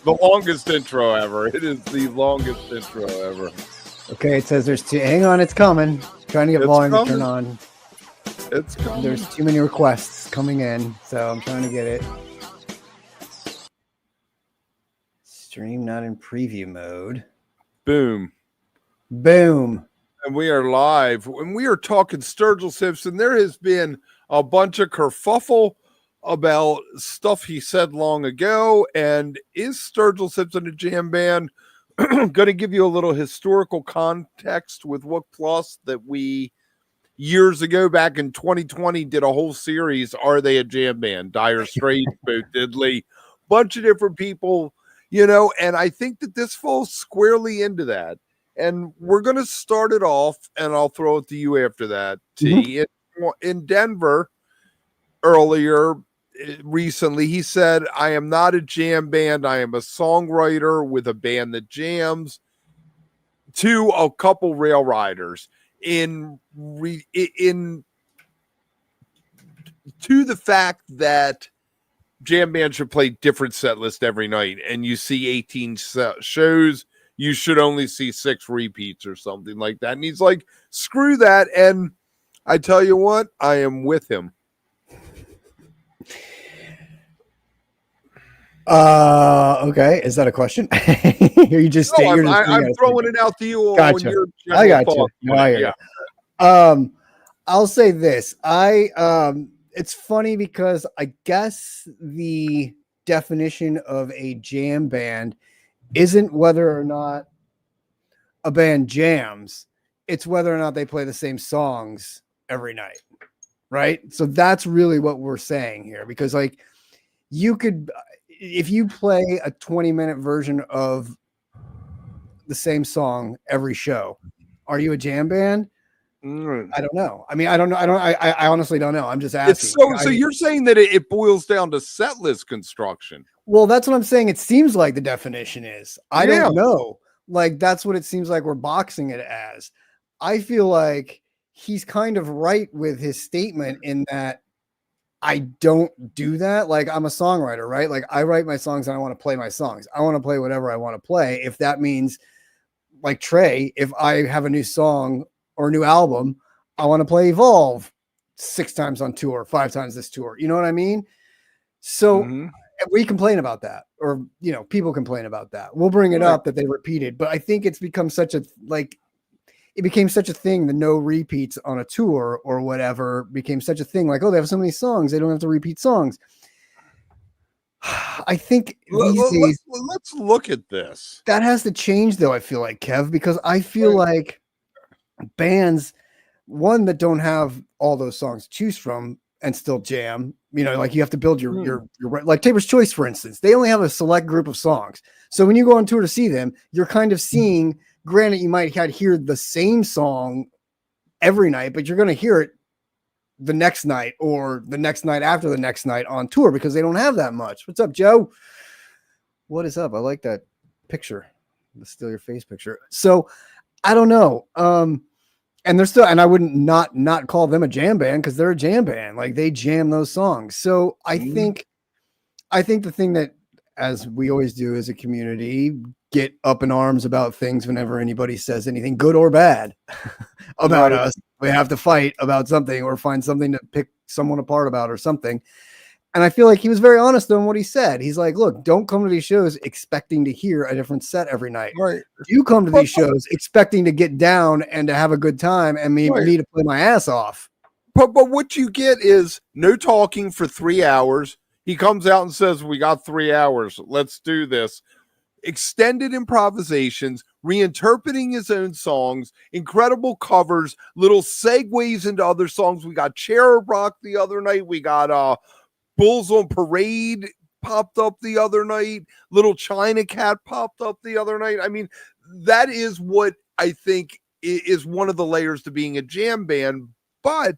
The longest intro ever. It is the longest intro ever. Okay, it says there's two. Hang on, it's coming. Trying to get volume to turn on. It's coming. There's too many requests coming in, so I'm trying to get it. Stream not in preview mode. Boom. Boom. And we are live. When we are talking Sturgill Simpson, there has been a bunch of kerfuffle about stuff he said long ago. And is Sturgill Simpson a jam band? Going to give you a little historical context with Wook Plus that we years ago, back in 2020, did a whole series. Are they a jam band? Dire Straits, Bo Diddley, bunch of different people, you know, and I think that this falls squarely into that. And we're going to start it off, and I'll throw it to you after that, T. In Denver earlier, recently, he said, I am not a jam band. I am a songwriter with a band that jams, to a couple rail riders to the fact that jam bands should play different set list every night. And you see 18 shows, you should only see 6 repeats or something like that. And he's like, screw that. And I tell you what, I am with him. Okay. Is that a question? You just I'm throwing it out to you. Gotcha. On your I got you. Yeah. I'll say this. It's funny because I guess the definition of a jam band isn't whether or not a band jams, it's whether or not they play the same songs every night, right? So that's really what we're saying here, because like you could, if you play a 20-minute version of the same song every show, are you a jam band? I don't know. I mean, I don't know. I honestly don't know. I'm just asking. So you're saying that it boils down to set list construction. Well, that's what I'm saying. It seems like the definition is. I don't know. Like, that's what it seems like we're boxing it as. I feel like he's kind of right with his statement in that I don't do that. Like, I'm a songwriter, right? Like, I write my songs and I want to play my songs. I want to play whatever I want to play. If that means, like Trey, if I have a new song or a new album, I want to play Evolve 6 times on tour, 5 times this tour. You know what I mean? So we complain about that, or, you know, people complain about that. We'll bring it up that they repeated, but I think it's become such a, like, it became such a thing. The no repeats on a tour or whatever became such a thing. Like, oh, they have so many songs, they don't have to repeat songs. I think these days, let's look at this. That has to change, though. I feel like, Kev, because I feel like bands, one, that don't have all those songs to choose from and still jam, you know, like you have to build your like Tabor's Choice, for instance, they only have a select group of songs. So when you go on tour to see them, you're kind of seeing, granted, you might hear the same song every night, but you're going to hear it the next night or the next night after the next night on tour because they don't have that much. What's up, Joe? What is up? I like that picture, the Steal Your Face picture. So I don't know. And they're still, and I wouldn't not call them a jam band because they're a jam band. Like, they jam those songs. So I think the thing that, as we always do as a community, get up in arms about things whenever anybody says anything good or bad about us. We have to fight about something or find something to pick someone apart about or something. And I feel like he was very honest on what he said. He's like, look, don't come to these shows expecting to hear a different set every night. Right. You come to these shows expecting to get down and to have a good time and me to play my ass off. But what you get is no talking for 3 hours. He comes out and says, we got 3 hours. Let's do this. Extended improvisations, reinterpreting his own songs, incredible covers, little segues into other songs. We got Cherub Rock the other night. We got Bulls on Parade popped up the other night. Little China Cat popped up the other night. I mean, that is what I think is one of the layers to being a jam band. But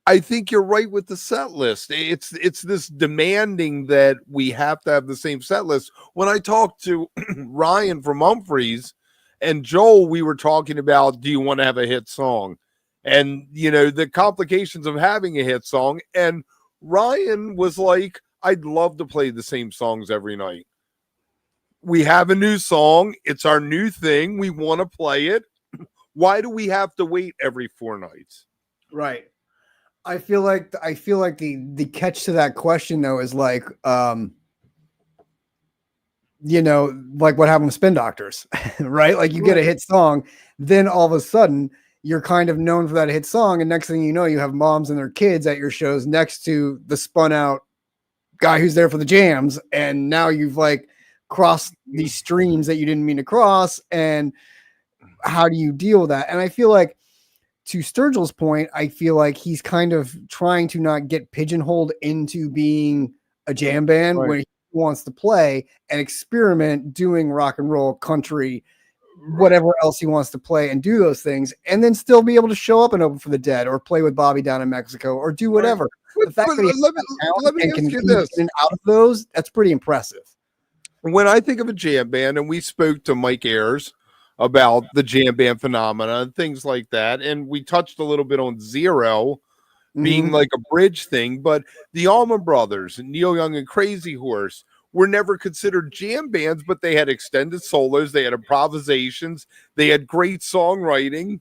I think you're right with the set list. It's this demanding that we have to have the same set list. When I talked to Ryan from Humphreys and Joel, we were talking about, do you want to have a hit song? And, you know, the complications of having a hit song. And Ryan was like, I'd love to play the same songs every night. we have a new song. It's our new thing. We want to play it. Why do we have to wait every 4 nights? Right. I feel like the catch to that question though is like, you know, like what happened with Spin Doctors, right? Like you get a hit song, then all of a sudden you're kind of known for that hit song, and next thing you know, you have moms and their kids at your shows next to the spun out guy who's there for the jams, and now you've like crossed these streams that you didn't mean to cross, and how do you deal with that? And I feel like, to Sturgill's point, I feel like he's kind of trying to not get pigeonholed into being a jam band when he wants to play and experiment doing rock and roll, country, whatever else he wants to play, and do those things, and then still be able to show up and open for the Dead or play with Bobby down in Mexico or do whatever. The fact that let me ask you this. And out of those, that's pretty impressive. When I think of a jam band, and we spoke to Mike Ayers about the jam band phenomena and things like that, and we touched a little bit on Zero being like a bridge thing, but the Allman Brothers, Neil Young and Crazy Horse were never considered jam bands, but they had extended solos, they had improvisations, they had great songwriting.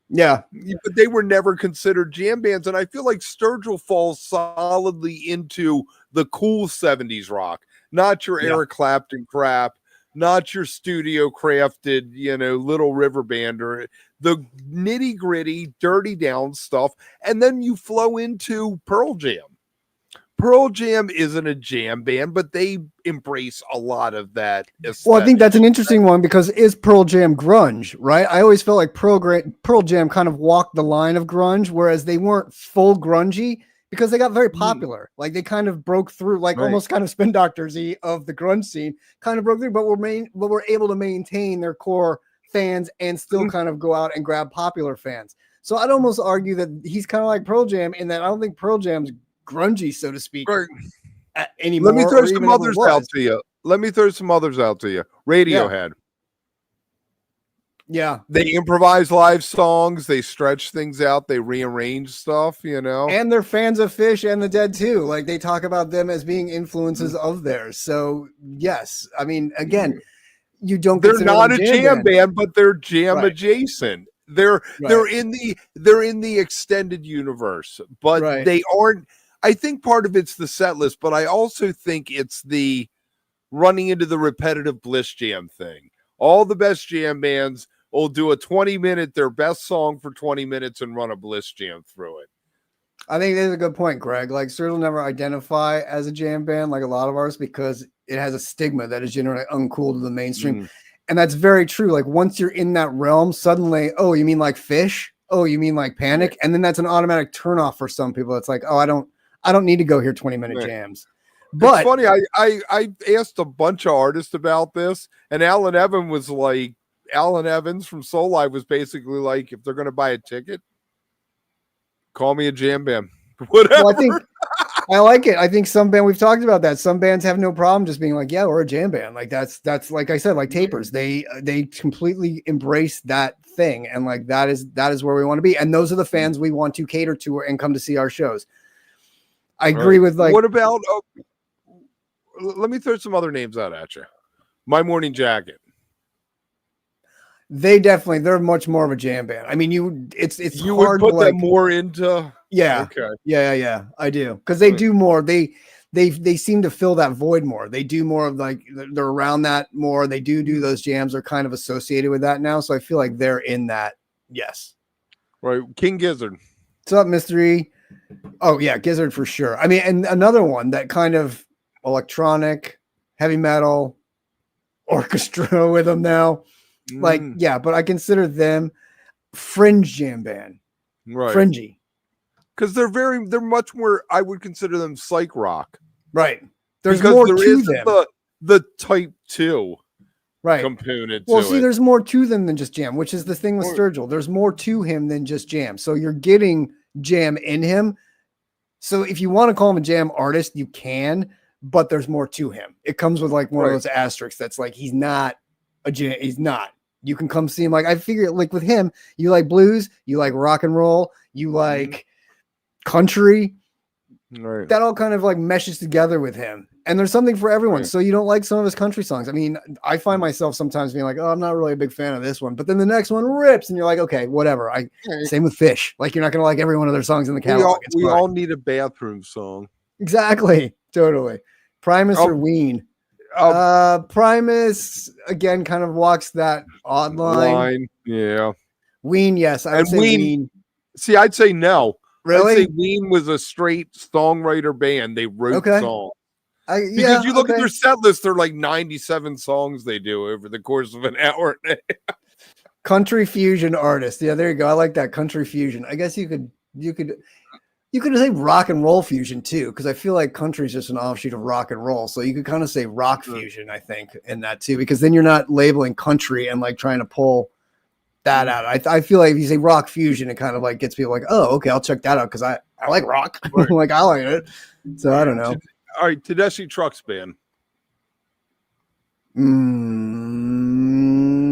Yeah, but they were never considered jam bands, and I feel like Sturgill falls solidly into the cool 70s rock, not your Eric Clapton crap, not your studio crafted, you know, Little River Band, or the nitty gritty, dirty down stuff. And then you flow into Pearl Jam. Pearl Jam isn't a jam band, but they embrace a lot of that aesthetic. Well, I think that's an interesting one, because is Pearl Jam grunge, right? I always felt like Pearl Jam kind of walked the line of grunge, whereas they weren't full grungy, because they got very popular. Like they kind of broke through, like almost kind of Spin Doctors-y of the grunge scene, kind of broke through, but were able to maintain their core fans and still kind of go out and grab popular fans. So I'd almost argue that he's kind of like Pearl Jam in that I don't think Pearl Jam's grungy, so to speak, anymore. Let me throw some others out to you. Radiohead. Yeah. They improvise live songs, they stretch things out, they rearrange stuff, you know. And they're fans of Fish and the Dead too. Like they talk about them as being influences of theirs. So yes, I mean, again, you don't. They're not a jam band, but they're jam adjacent. They're in the extended universe, but they aren't. I think part of it's the set list, but I also think it's the running into the repetitive Bliss Jam thing. All the best jam bands will do a 20-minute, their best song for 20 minutes and run a Bliss Jam through it. I think that's a good point, Greg. Like, Sturgill never identify as a jam band like a lot of ours, because it has a stigma that is generally uncool to the mainstream. And that's very true. Like, once you're in that realm, suddenly, oh, you mean like Fish? Oh, you mean like Panic? And then that's an automatic turnoff for some people. It's like, oh, I don't need to go hear 20-minute jams. But it's funny, I asked a bunch of artists about this, and Alan Evans from Soul Live was basically like, if they're going to buy a ticket, call me a jam band. Whatever. Well, I like it. I think some band, we've talked about that. Some bands have no problem just being like, yeah, we're a jam band. Like that's like I said, like Tapers, they completely embrace that thing. And like, that is where we want to be. And those are the fans we want to cater to and come to see our shows. I agree with like, what about, let me throw some other names out at you. My Morning Jacket. They're much more of a jam band. I mean, it's you hard would put to them more into. Yeah. Okay. Yeah. I do. Because they do more. They seem to fill that void more. They do more of like, they're around that more. They do those jams are kind of associated with that now. So I feel like they're in that. Yes. Right. King Gizzard. What's up, Mystery? Oh yeah. Gizzard for sure. I mean, and another one that kind of electronic, heavy metal, orchestra with them now. Like, yeah, but I consider them fringe jam band. Right. Fringy. Because they're much more, I would consider them psych rock. Right. There's more to them. The type 2 right component. Well, see, there's more to them than just jam, which is the thing with Sturgill. There's more to him than just jam. So you're getting jam in him. So if you want to call him a jam artist, you can, but there's more to him. It comes with like one of those asterisks that's like, he's not a jam. He's not. You can come see him. Like, I figure like with him, you like blues, you like rock and roll, you like country. Right. That all kind of like meshes together with him. And there's something for everyone. Right. So you don't like some of his country songs. I mean, I find myself sometimes being like, oh, I'm not really a big fan of this one. But then the next one rips. And you're like, okay, whatever. Same with Fish. Like, you're not going to like every one of their songs in the catalog. We all need a bathroom song. Exactly. Totally. Primus or Ween? Primus, again, kind of walks that odd line. Yeah. Ween, yes. I would say Ween. See, I'd say no. Really? I'd say Ween was a straight songwriter band. They wrote songs. Because you look at their set list, they're like 97 songs they do over the course of an hour. Country fusion artist. Yeah, there you go. I like that, country fusion. I guess you could say rock and roll fusion too, because I feel like country is just an offshoot of rock and roll. So you could kind of say rock fusion, I think, in that too, because then you're not labeling country and like trying to pull that out. I feel like if you say rock fusion, it kind of like gets people like, oh, okay, I'll check that out because I like rock. Right. Like, I like it. So I don't know. All right, Tedeschi Trucks Band.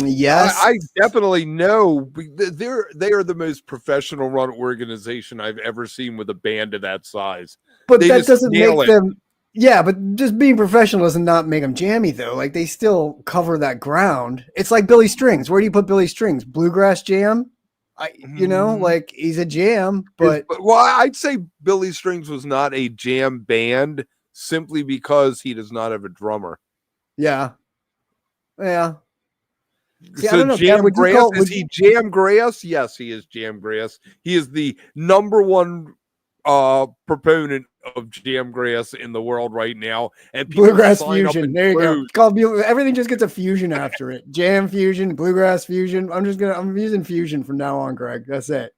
Yes, I definitely know. They are the most professional run organization I've ever seen with a band of that size. But that doesn't make them. Yeah, but just being professional does not make them jammy, though. Like, they still cover that ground. It's like Billy Strings. Where do you put Billy Strings? Bluegrass jam? Like, he's a jam, but well, I'd say Billy Strings was not a jam band simply because he does not have a drummer. Yeah. See, so Jamgrass, is he Jamgrass? Yes, he is Jamgrass. He is the number one proponent of Jamgrass in the world right now. And bluegrass fusion. There you go. It's called everything just gets a fusion after it. Jam fusion, bluegrass fusion. I'm using fusion from now on, Greg. That's it.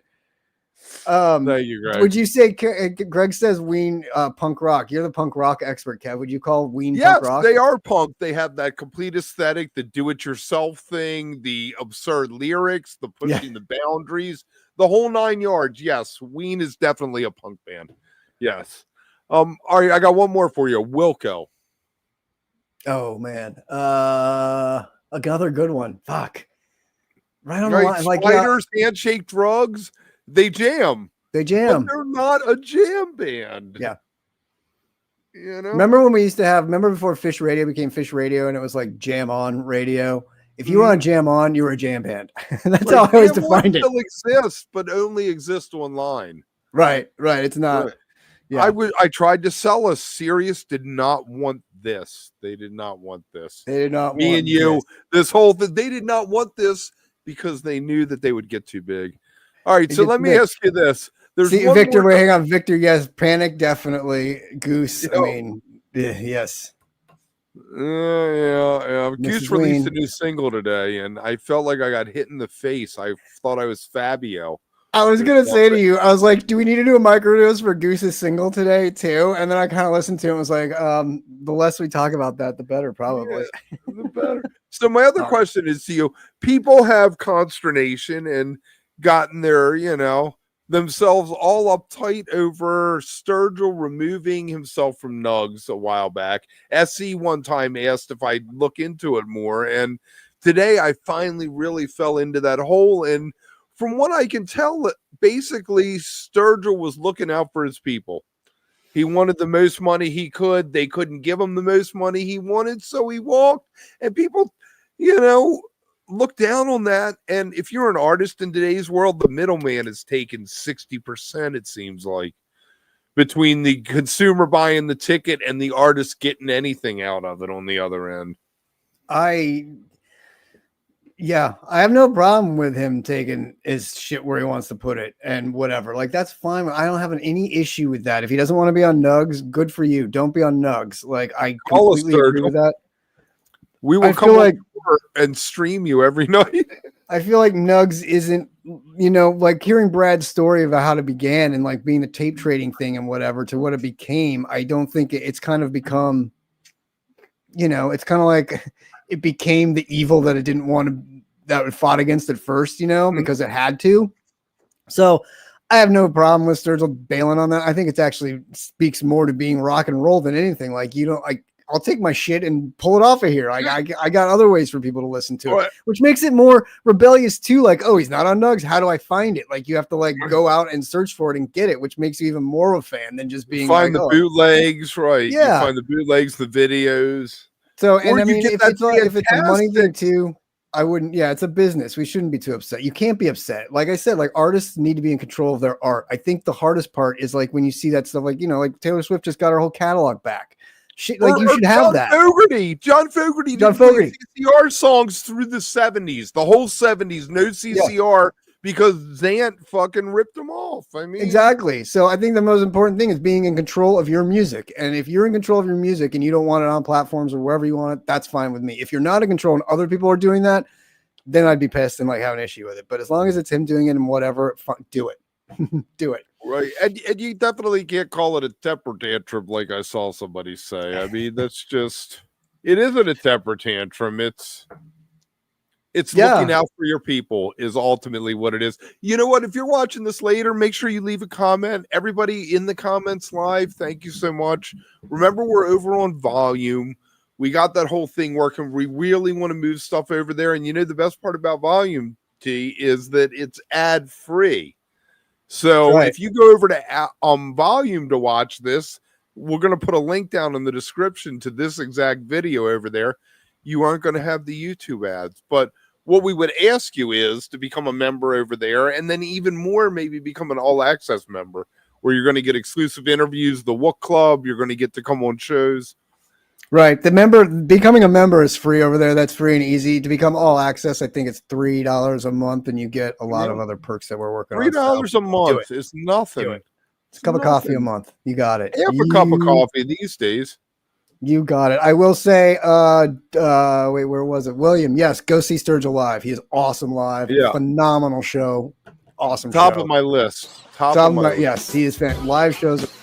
Thank you, Greg. Would you say Greg says Ween punk rock? You're the punk rock expert, Kev. Would you call Ween punk rock? Yes, they are punk. They have that complete aesthetic, the do-it-yourself thing, the absurd lyrics, the pushing the boundaries, the whole 9 yards. Yes, Ween is definitely a punk band. Yes. All right, I got one more for you. Wilco. Oh man, another good one. Fuck. Right on the line. Like Spiders, Handshake Drugs. They jam. But they're not a jam band. Yeah. You know? Remember before Fish Radio became Fish Radio and it was like Jam On Radio? If you were on Jam On, you were a jam band. That's how I always defined it. Still exists, but only exists online. Right. It's not. Right. Yeah. I tried to sell us. Sirius did not want this. They did not want this. They did not Me want and you, this whole thing. They did not want this because they knew that they would get too big. All right, so let me ask you this. Victor, wait, hang on. Victor, yes. Panic, definitely. Goose, I mean, yes. Yeah. Goose released a new single today, and I felt like I got hit in the face. I thought I was Fabio. I was going to say to you, I was like, do we need to do a microdose for Goose's single today, too? And then I kind of listened to it and was like, the less we talk about that, the better, probably. Yeah, the better. So my other question is to you. People have consternation and gotten their, themselves all uptight over Sturgill removing himself from Nugs a while back. SC one time asked if I'd look into it more, and today I finally really fell into that hole. And from what I can tell, basically Sturgill was looking out for his people. He wanted the most money he could. They couldn't give him the most money he wanted, so he walked. And people, look down on that. And if you're an artist in today's world, the middleman is taking 60%, it seems like, between the consumer buying the ticket and the artist getting anything out of it on the other end. I have no problem with him taking his shit where he wants to put it and whatever. Like, that's fine. I don't have any issue with that. If he doesn't want to be on Nugs, good for you. Don't be on Nugs. Like, I completely agree with that. We will come over and stream you every night. I feel like Nugs isn't, like hearing Brad's story about how it began and like being the tape trading thing and whatever to what it became. I don't think it's kind of become, it's kind of like it became the evil that it didn't want to, that it fought against at first, because it had to. So I have no problem with Sturgill bailing on that. I think it actually speaks more to being rock and roll than anything. Like, I'll take my shit and pull it off of here. Like I got other ways for people to listen to it, Right. which makes it more rebellious too. Like, oh, he's not on Nugs. How do I find it? Like you have to like go out and search for it and get it, which makes you even more of a fan than just being find like, the bootlegs, right? Yeah. You find the bootlegs, the videos. So, and Or I you mean, get if that it's a money thing fantastic- too, I wouldn't. Yeah, it's a business. We shouldn't be too upset. You can't be upset. Like I said, like artists need to be in control of their art. I think the hardest part is like when you see that stuff, like, you know, like Taylor Swift just got her whole catalog back. Like you should have that. John Fogerty did CCR songs through the 70s, the whole 70s, no CCR because Zant fucking ripped them off. I mean, exactly. So I think the most important thing is being in control of your music. And if you're in control of your music and you don't want it on platforms or wherever you want it, that's fine with me. If you're not in control and other people are doing that, then I'd be pissed and like have an issue with it. But as long as it's him doing it and whatever, do it. Do it. Right. And you definitely can't call it a temper tantrum like I saw somebody say. I mean, that's just, it isn't a temper tantrum. It's looking out for your people is ultimately what it is. You know what? If you're watching this later, make sure you leave a comment. Everybody in the comments live, thank you so much. Remember, we're over on Volume. We got that whole thing working. We really want to move stuff over there. And you know, the best part about Volume, T, is that it's ad-free. So if you go over to Volume to watch this, we're going to put a link down in the description to this exact video over there. You aren't going to have the YouTube ads. But what we would ask you is to become a member over there, and then even more, maybe become an all-access member, where you're going to get exclusive interviews, the Wook Club, you're going to get to come on shows. Right. Becoming a member is free over there. That's free and easy. To become all access, I think it's $3 a month, and you get a lot of other perks that we're working on. $3 a month is nothing. It's a cup of coffee a month. You got it. Half a cup of coffee these days. You got it. I will say, wait, where was it? William, yes, go see Sturgill live. He is awesome live. Yeah. Phenomenal show. Awesome Top show. of my list. Top of my list. Yes, he is fan. Live shows.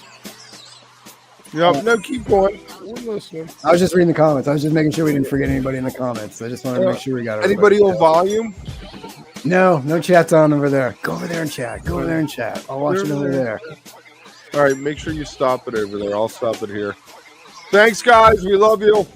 Yep, no, keep going. We're listening. I was just reading the comments. I was just making sure we didn't forget anybody in the comments. I just wanted to make sure we got anybody on Volume? No chat's on over there. Go over there and chat. I'll watch it over there. All right, make sure you stop it over there. I'll stop it here. Thanks, guys. We love you.